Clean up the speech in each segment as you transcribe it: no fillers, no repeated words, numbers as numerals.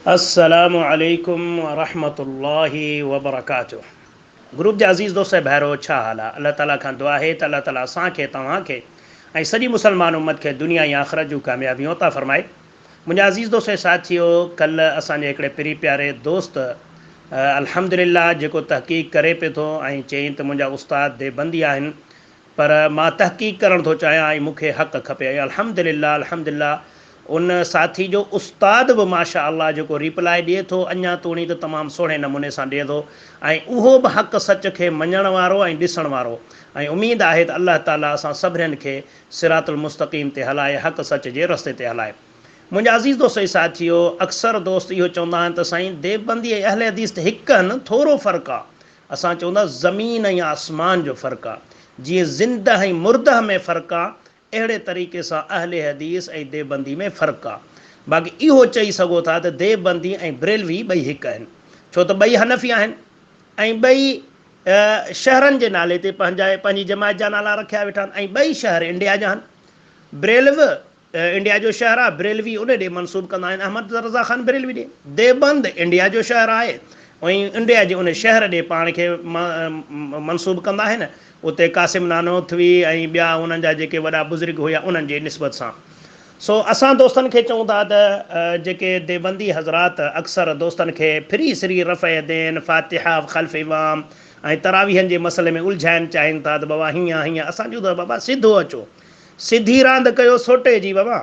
अस्सलामु अलैकुम वरहमतुल्लाहि वबरकातुह। ग्रुप जा अज़ीज़ दोस्त भैरो छा हाल आहे? अल्लाह ताला खां दुआ है त अल्लाह ताला असांखे तव्हांखे ऐं सॼी मुसलमान उम्मत खे दुनिया या आख़िरत जूं कामयाबियूं अता फ़रमाए। मुंहिंजा अज़ीज़ दोस्त साथियो, कल्ह असांजे हिकिड़े पिरी प्यारे दोस्त अल्हम्दुलिल्लाह जेको तहक़ीक़ करे पियो थो ऐं चयईं त मुंहिंजा उस्ताद देबंदी आहिनि, पर मां तहक़ीक़ करणु थो चाहियां ऐं मूंखे हक़ खपे। अल्हम्दुलिल्लाह अल्हम्दुलिल्लाह उन साथी जो उस्ताद बि माशा अल्लाह जेको रिप्लाई ॾिए थो अञा तोणी त तमामु सुहिणे नमूने सां ॾिए थो, ऐं उहो बि हक़ सच खे मञण वारो ऐं ॾिसण वारो। ऐं उमेदु आहे त अल्लाह ताला असां सभिनीनि खे सिरातुल मुस्तक़ीम ते हलाए, हक़ सच जे रस्ते ते हलाए। मुंहिंजा अज़ीज़ दोस्त साथियो, अक्सर दोस्त इहो चवंदा आहिनि त साईं देवबंदी ऐं अहले हदीस त हिकु आहिनि, थोरो फ़र्क़ु आहे। असां चवंदा ज़मीन ऐं आसमान जो फ़र्क़ु आहे। जीअं ज़िंदह ऐं मुर्दह में फ़र्क़ु आहे, अहिड़े तरीक़े सां अहले हदीस ऐं देवबंदी में फ़र्क़ु आहे। बाक़ी इहो चई सघो था त देवबंदी ऐं बरेलवी ॿई हिकु आहिनि, छो त ॿई हनफ़ी आहिनि ऐं ॿई शहरनि जे नाले ते पंहिंजी जमायत जा नाला रखिया वेठा आहिनि, ऐं ॿई शहर इंडिया जा आहिनि। बरेलव इंडिया जो शहर आहे, बरेलवी उन ॾे मनसूब कंदा आहिनि, अहमद रज़ा ख़ान बरेलवी ॾे। देवबंद इंडिया जो शहर आहे ऐं इंडिया जे उन शहर ॾे पाण खे मनसूब कंदा आहिनि। उते कासिम नानोथवी ऐं ॿिया उन्हनि जा जेके वॾा बुज़ुर्ग हुया उन्हनि जे निस्बत सां। सो असां दोस्तनि खे चऊं था त जेके देवबंदी हज़रात अक्सर दोस्तनि खे फ्री सरी रफ़े देन फ़ातिहा ख़ल्फ़ इमाम ऐं तरावीहनि जे मसइले में उलझाइणु चाहिनि था त बाबा हीअं हीअं। असां चऊं था बाबा सिधो अचो, सिधी रांदि कयो सोटे जी बाबा,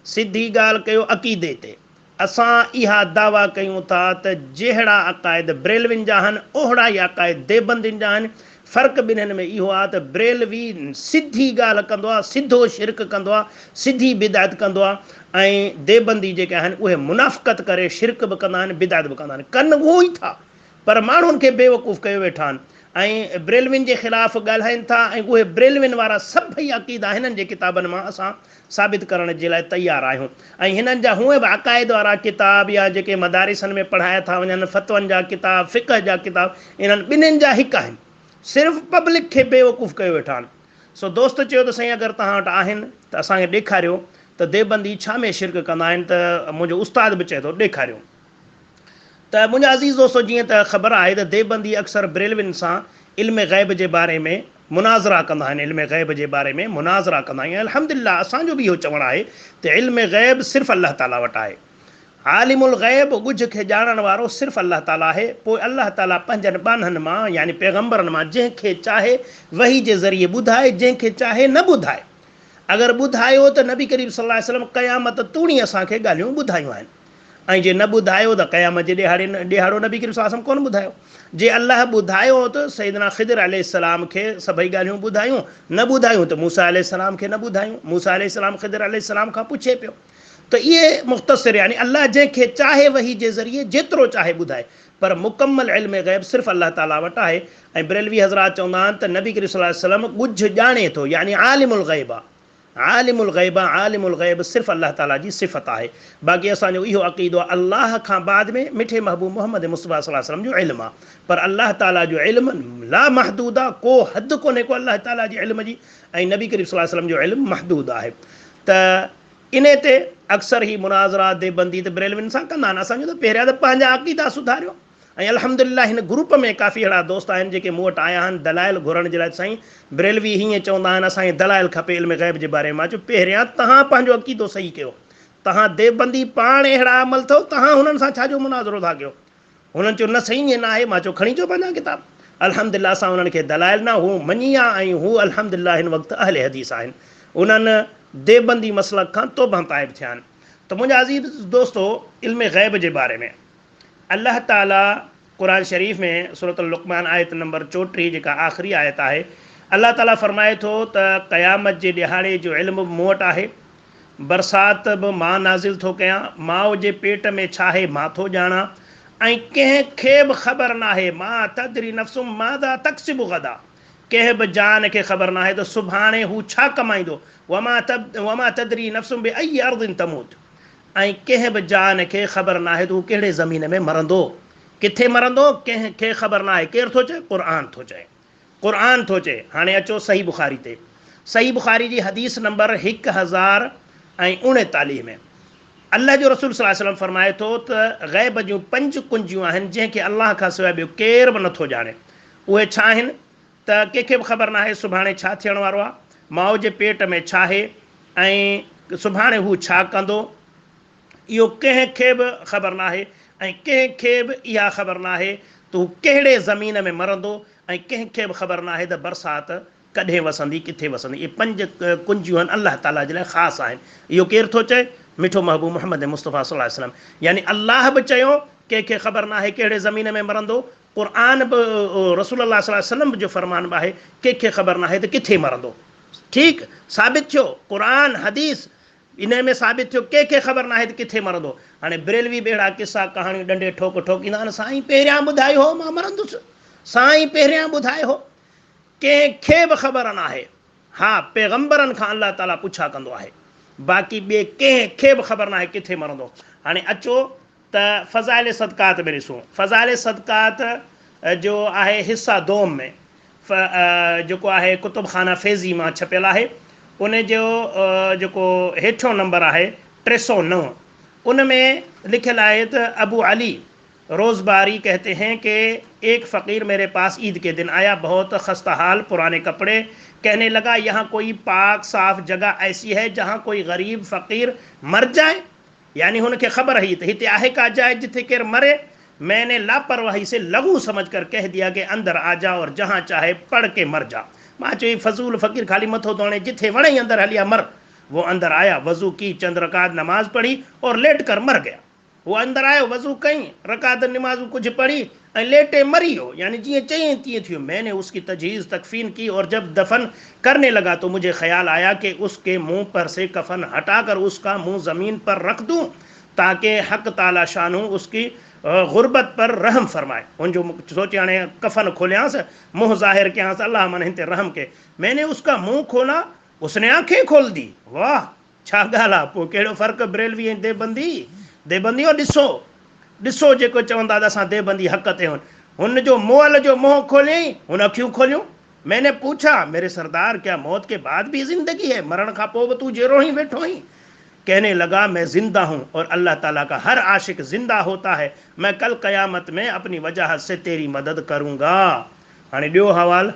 सिधी ॻाल्हि कयो अक़ीदे ते। असां इहा दावा कयूं था त जहिड़ा अक़ाइद बरेलविन जा आहिनि ओहिड़ा ई अक़ाइद देवबंदियुनि जा आहिनि। फ़र्क़ु ॿिन्हिनि में इहो आहे त बरेलवी सिधी ॻाल्हि कंदो आहे, सिधो शिरक कंदो आहे, सिधी बिदात कंदो आहे, ऐं देवबंदी जेके आहिनि उहे मुनाफ़क़त करे शिरक बि कंदा आहिनि, बिदात बि कंदा आहिनि। कनि उहो ई था पर माण्हुनि खे बेवकूफ़ कयो वेठा आहिनि ऐं बरेलविन जे ख़िलाफ़ु ॻाल्हाइनि था, ऐं उहे बरेलविन वारा सभई अक़ीदा हिननि जे किताबनि मां असां साबित करण जे लाइ तयारु आहियूं। ऐं हिननि जा हूअं बि अक़ाइद वारा किताब या जेके मदारिसनि में पढ़ाया था वञनि, फ़तवनि जा किताब, फ़िक़ह जा किताब, इन्हनि ॿिन्हिनि जा हिकु आहिनि, सिर्फ़ु पब्लिक खे बेवकूफ़ कयो वेठा आहिनि। सो दोस्त चयो त साईं अगरि तव्हां वटि आहिनि त असांखे ॾेखारियो त देवबंदी छा में शिरक कंदा आहिनि। त मुंहिंजो उस्ताद बि चए थो ॾेखारियो। त मुंहिंजा अज़ीज़ दोस्तो, जीअं त ख़बर आहे त देवबंदी अक्सर बरेलविन सां इल्म ग़ैब जे बारे में मुनाज़रा कंदा आहिनि, इल्म ग़ैब जे बारे में मुनाज़रा कंदा आहिनि। अल्हम्दुलिल्लाह असांजो बि इहो चवणु आहे त इल्म ग़ैब सिर्फ़ु अल्लाह ताला वटि आहे। आलिमुल ग़ैब ॻुझ खे ॼाणण वारो सिर्फ़ु अल्लाह ताला आहे। पोइ अल्लाह ताला पंहिंजनि ॿानहनि मां यानी पैगम्बरनि मां जंहिंखे चाहे वही जे ज़रिए ॿुधाए, जंहिंखे चाहे न ॿुधाए। अगरि ॿुधायो त नबी करीम सल्लल्लाहु अलैहि वसल्लम क़यामत तूणी असांखे ॻाल्हियूं ॿुधायूं आहिनि, ऐं जे न ॿुधायो त क़यामत जे ॾिहाड़ो नबी करीम सल्लल्लाहु अलैहि वसल्लम कोन ॿुधायो। जे अलाह ॿुधायो त सैयदना ख़िदर अलैहिस्सलाम खे सभई ॻाल्हियूं ॿुधायूं, न ॿुधायूं त मूसा अलैहिस्सलाम खे न ॿुधायूं। मूसा अलैहिस्सलाम ख़िदर अलैहिस्सलाम खां पुछे पियो। त इहे मुख़्तसिर यानी अलाह जंहिंखे चाहे वही जे ज़रिए जेतिरो चाहे ॿुधाए, पर मुकमल इल्म ग़ैब सिर्फ़ु अल्लाह ताला वटि आहे। ऐं बरेलवी हज़रात चवंदा आहिनि त नबी करीम सल्लल्लाहु अलैहि वसल्लम ॻुझ ॼाणे थो, यानी आलिमुल ग़ैब आहे। आलिमुल ग़ैब आहे, आलिमुल ग़ैब सिर्फ़ु अल्लाह ताला जी सिफ़त आहे। बाक़ी असांजो इहो अक़ीदो आहे अल्लाह खां बाद में मिठे महबूब मोहम्मद मुस्तफ़ा सल्लल्लाहु अलैहि वसल्लम जो इल्मु आहे, पर अल्लाह ताला जो इल्मु ला महदूद आहे, को हदि कोन्हे को अल्लाह ताला जे इल्म जी, ऐं नबी करीम सल्लल्लाहु अलैहि वसल्लम जो इल्मु महदूद आहे। त इन ते अक्सर ई मुनाज़रा देवबंदी त बरेलविन सां कंदा आहिनि। असांजो त पहिरियां त पंहिंजा अक़ीदा सुधारियो, ऐं अल्हम्दुलिल्लाह हिन ग्रुप में काफ़ी अहिड़ा दोस्त आहिनि जेके मूं वटि आया आहिनि दलाइल घुरण जे लाइ। साईं बरेलवी हीअं चवंदा आहिनि असांखे दलाइल खपे इल्म ग़ैब जे बारे में। मां चयो पहिरियां तव्हां पंहिंजो अक़ीदो सही कयो। तव्हां देवबंदी पाण अहिड़ा अमल अथव, तव्हां हुननि सां छाजो मुनाज़रो था कयो? हुननि चयो न सही ईअं न आहे। मां चयो खणी अचो पंहिंजा किताब। अल्हम्दुलिल्लाह असां हुननि खे दलाइल न हू मञी आहे, ऐं हू अल्हम्दुलिल्लाह हिन वक़्तु अहले हदीस आहिनि। उन्हनि देवबंदी मसलक खां तौबा ताइब थिया आहिनि। त मुंहिंजा अज़ीज़ दोस्तो, इल्म ग़ैब जे बारे में अल्लाह ताला क़ुरान शरीफ़ में सूरत लुक़मान आयत नंबर 34 जेका आख़िरी आयत आहे, अल्लाह ताला फ़रमाए थो त क़यामत जे ॾिहाड़े जो इल्मु मूं वटि आहे। बरसाति बि मां नाज़िल थो कयां, माउ जे पेट में छा आहे मां थो ॼाणा, ऐं कंहिंखे बि ख़बर न आहे मां तदरी नफ़्सुम मादा तक्सिबु गदा, कंहिं बि जान खे ख़बर न आहे त सुभाणे हू छा कमाईंदो। वमा तदरी नफ़्सुम बि अई अर्दिन तमूत, ऐं कंहिं बि जान खे ख़बर न आहे त हू कहिड़े ज़मीन में मरंदो, किथे मरंदो, कंहिंखे ख़बर न आहे। केरु थो चए? क़ुर थो चए, क़ुर थो चए। हाणे अचो सही बुख़ारी ते। सही बुख़ारी जी हदीस नंबर 1039 में अल्लाह जो रसूल सल्लल्लाहु अलैहि वसल्लम फरमाए थो त ग़ैब जूं 5 कुंजियूं आहिनि जंहिंखे अल्लाह खां सवाइ ॿियो केर बि नथो ॼाणे। उहे छा आहिनि त कंहिंखे बि ख़बर न आहे सुभाणे छा थियण वारो आहे, माउ जे पेट में छा आहे ऐं सुभाणे हू छा कंदो, इहो कंहिंखे बि ख़बर न आहे। ऐं कंहिंखे बि इहा ख़बर न आहे त हू कहिड़े ज़मीन में मरंदो, ऐं कंहिंखे बि ख़बर न आहे त बरसाति कॾहिं वसंदी किथे वसंदी। इहे 5 कुंजियूं आहिनि अल्लाह ताला जे लाइ ख़ासि आहिनि। इहो केरु थो चए? मिठो महबूब मोहम्मद मुस्तफ़ा सल्लल्लाहु अलैहि वसल्लम। यानी अल्लाह बि चयो कंहिंखे ख़बर न आहे कहिड़े ज़मीन में मरंदो, क़ुरान बि रसूलुल्लाह सल्लल्लाहु अलैहि वसल्लम जो फरमान बि आहे कंहिंखे ख़बर न आहे त किथे मरंदो। ठीकु साबित थियो, क़ुरान हदीस इन में साबित थियो कंहिंखे ख़बर न आहे त किथे मरंदो। हाणे ब्रेलवी बेड़ा किसा कहाणियूं डंडे ठोक ठोकींदा आहिनि, साईं पहिरियां ॿुधायो हो मां मरंदुसि, साईं पहिरियां ॿुधायो हो। कंहिंखे बि ख़बर न आहे। हा पैगंबरनि खां अल्लाह ताला पुछा कंदो आहे, बाक़ी ॿिए कंहिंखे बि ख़बर न आहे किथे मरंदो। हाणे अचो त फ़ज़ाइल सदक़ात में ॾिसूं। फ़ज़ाइल सदक़ात जो आहे हिसा दोम में जेको आहे कुतुब खाना फैज़ी मां छपियल आहे। उन जो जेको हेठियों नंबर आहे 309, उन में लिखियलु आहे त अबू अली रोज़बारी कहते हैं कि एक फ़कीर मेरे पास ईद के दिन आया, बहुत खस्ता हाल, पुराने कपड़े, कहने लगा यहाँ कोई पाक साफ़ जगह ऐसी है जहाँ कोई गरीब फ़कीर मर जाए। यानी हुनखे ख़बर हुई त हिते आहे का जाए जिथे केर मरे। मैंने लापरवाही से लघु समझ कर कह दिया कि अंदर आ जा और जहाँ चाहे पढ़ के मर जा। मां चई फजूल फ़कीर खाली मथो धोणे, जिथे वणे अंदर हलिया मर। वो अंदर आया, वज़ू की, चंद रकात नमाज पढ़ी और लेट कर मर गया। वो अंदर आयो, वज़ू कई, रकात नमाज़ू कुछ पढ़ी ऐं लेटे मरी वियो। यानी जिएं चई तीअं थियो। मैंने उसकी तजहीज़ तकफीन की और जब दफन करने लगा तो मुझे ख्याल आया कि उसके मुंह पर से कफन हटाकर उसका मुंह ज़मीन पर रख दूं ताकि हक़ ताला शानू उसकी गुर्बत पर रहम फरमाए। उनजो सोचे हाणे कफन खोलियांसि, मुंह ज़ाहिर कयांसि, अल्लाह मन हिन ते रहम के। मैंने उसका मुंह खोला, उसने आंखें खोल दी। वाह छा ॻाल्हि आहे। पोइ कहिड़ो फ़र्क़ु ब्रेलवी ऐं देबंदी। देबंदी हो ॾिसो ॾिसो जेको चवंदा त असां देबंदी हक़ ते हुन जो मोअल जो मुंहुं खोलियईं, हुन अखियूं खोलियूं। मैंने पूछा मेरे सरदार क्या मौत के बाद भी ज़िंदगी है, मरण खां पोइ बि तू जहिड़ो ही वेठो ही? कहने लगा मैं जिंदा हूँ और अल्लाह ताला का हर आशिक जिंदा होता है, मैं कल क़यामत में अपनी वजाहत से तेरी मदद करूँगा। हाणे ॿियो हवाल,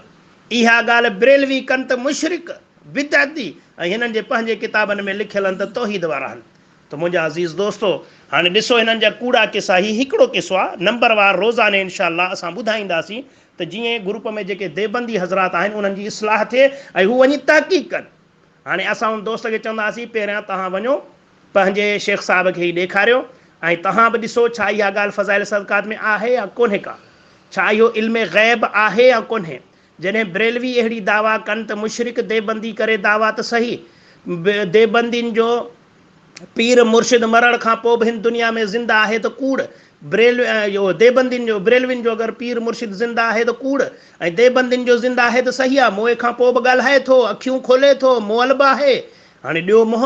इहा ॻाल्हि ब्रेलवी कनि त मुशरिक बिदअती ऐं हिननि जे पंहिंजे किताबनि में लिखियल आहिनि त तौहीद वारा आहिनि। त मुंहिंजा अज़ीज़ दोस्तो हाणे ॾिसो हिननि जा कूड़ा किसा, ही हिकिड़ो किसो आहे, नंबरवार रोज़ाने इनशाअल्लाह असां ॿुधाईंदासीं त जीअं ग्रुप में जेके देबंदी हज़रात आहिनि उन्हनि जी इस्लाह थिए ऐं हू वञी तहक़ीक़ कनि। हाणे असां उन दोस्त खे चवंदासीं पहिरियां तव्हां वञो पंहिंजे शेख साहिब खे ई ॾेखारियो ऐं तव्हां बि ॾिसो छा इहा ॻाल्हि फ़ज़ाइल सदक़ात में आहे या कोन्हे का, छा इहो इल्म ग़ैब आहे या कोन्हे। जॾहिं ब्रेलवी अहिड़ी दावा कनि त मुशरिक देबंदी करे दावा त सही, देबंदियुनि जो पीर मुर्शिद मरण खां पोइ बि हिन दुनिया में ज़िंदा आहे त कूड़। देबंदियुनि जो ब्रेलविन जो अगरि पीर मुर्शिद ज़िंदा आहे त कूड़, ऐं देबंदियुनि जो ज़िंदा आहे त सही आहे। मोए खां पोइ बि ॻाल्हाए थो, अखियूं खोले थो, मुअल बि आहे। हाणे ॾियो मोह,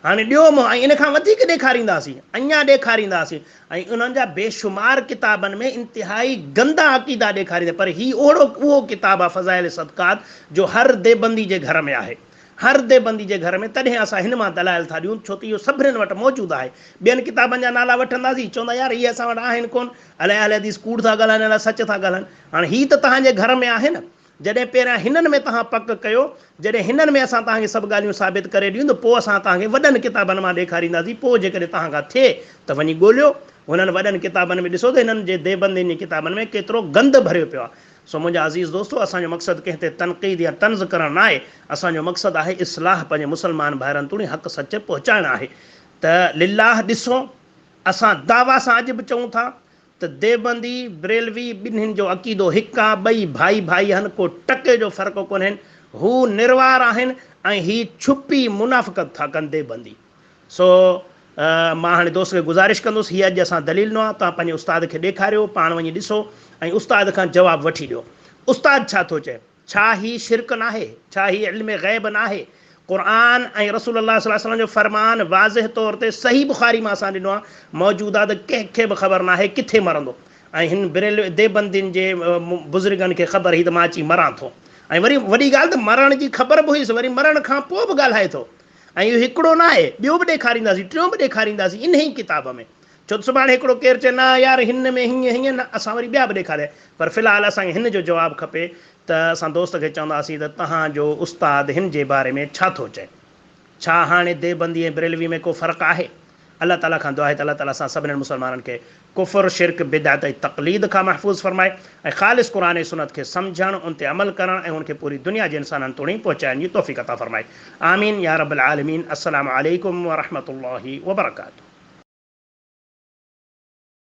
हाणे ॾियो मोह, ऐं इन खां वधीक ॾेखारींदासीं, अञा ॾेखारींदासीं। ऐं उन्हनि जा बेशुमार किताबनि में इंतिहाई गंदा अक़ीदा ॾेखारींदा, पर ही ओहिड़ो उहो किताबु आहे फ़ज़ाइल सदक़ात जो हर देबंदी जे घर में आहे, हर देबंदी जे घर में। तॾहिं असां हिन मां दलाइल था ॾियूं, छो त इहो सभिनीनि वटि मौजूदु आहे। ॿियनि किताबनि जा नाला वठंदासीं, चवंदा यार इहे असां वटि आहिनि कोन, अलाए अलाए हदीस कूड़ था ॻाल्हाइनि, अलाए सच था ॻाल्हाइनि। हाणे हीअ त तव्हांजे घर में आहे न, जॾहिं पहिरियां हिननि में तव्हां पक कयो, जॾहिं हिननि में असां तव्हांखे सभु ॻाल्हियूं साबित करे ॾियूं त पोइ असां तव्हांखे वॾनि किताबनि मां ॾेखारींदासीं। पोइ जेकॾहिं तव्हां खां थिए त वञी ॻोल्हियो हुननि वॾनि किताबनि में, ॾिसो त हिननि जे देबंदियुनि जी किताबनि में केतिरो गंद भरियो पियो आहे। सो मुंहिंजा अज़ीज़ दोस्तो, असांजो मक़सदु कंहिं ते तनक़ीद या तंज़ करणु न आहे, असांजो मक़सदु आहे इस्लाह पंहिंजे मुस्लमान भाइरनि तोड़ी हक़ सच पहुचाइणु आहे। त लिल्लाह ॾिसो, असां दावा सां अॼु बि चऊं था त देबंदी ब्रेलवी ॿिन्हिनि जो अक़ीदो हिकु आहे, ॿई भाई भाई आहिनि, को टके जो फ़र्क़ु कोन्हनि, हू निर्वार आहिनि ऐं ही छुपी मुनाफ़िक़त था कनि देबंदी। सो मां हाणे दोस्त खे गुज़ारिश कंदुसि, हीअ अॼु असां दलील न आहे, तव्हां पंहिंजे उस्ताद खे ॾेखारियो, पाण वञी ॾिसो ऐं उस्ताद खां जवाबु वठी ॾियो। उस्ताद छा थो चए, छा ही शिरक न आहे, छा ही इल्म ग़ैब न आहे? क़ुरान ऐं रसूलुल्लाह सल्लल्लाहु अलैहि वसल्लम जो फ़रमान वाज़िह तौर ते सही बुख़ारी मां असां ॾिनो आहे, मौजूदु आहे त कंहिंखे बि ख़बर न आहे किथे मरंदो। ऐं हिन देबंदियुनि जे बुज़ुर्गनि खे ख़बर हुई त मां अची मरां थो, ऐं वरी वॾी ॻाल्हि त मरण जी ख़बर बि हुईसि, वरी मरण खां पोइ बि ॻाल्हाए थो। ऐं इहो हिकिड़ो न आहे, ॿियो बि ॾेखारींदासीं, टियों बि ॾेखारींदासीं इन ई किताब में। छो त सुभाणे हिकिड़ो केरु चए न यार हिन में हीअं हीअं न, असां वरी ॿिया बि ॾेखारिया। पर फ़िलहालु असांखे हिन जो जवाबु खपे त असां दोस्त खे चवंदासीं त तव्हांजो उस्ताद हिन जे बारे में छा थो चए। छा हाणे देवबंदी ऐं बरेलवी में को फ़र्क़ु आहे? अल्लाह ताला खां दुआ आहे त अल्लाह ताला असां सभिनीनि मुस्लमाननि खे कुफ़र, शिरक, बिदअत ऐं तक़लीद खां महफ़ूज़ फ़रमाए ऐं ख़ालिस क़ुरान ऐं सुन्नत खे सम्झणु, उन ते अमल करणु ऐं उनखे पूरी दुनिया जे इंसाननि ताईं पहुचाइण जी तौफ़ीक़ अता फ़रमाए। आमीन या रब्बल आलमीन। अस्सलामु अलैकुम व रहमतुल्लाहि व बरकातुहू।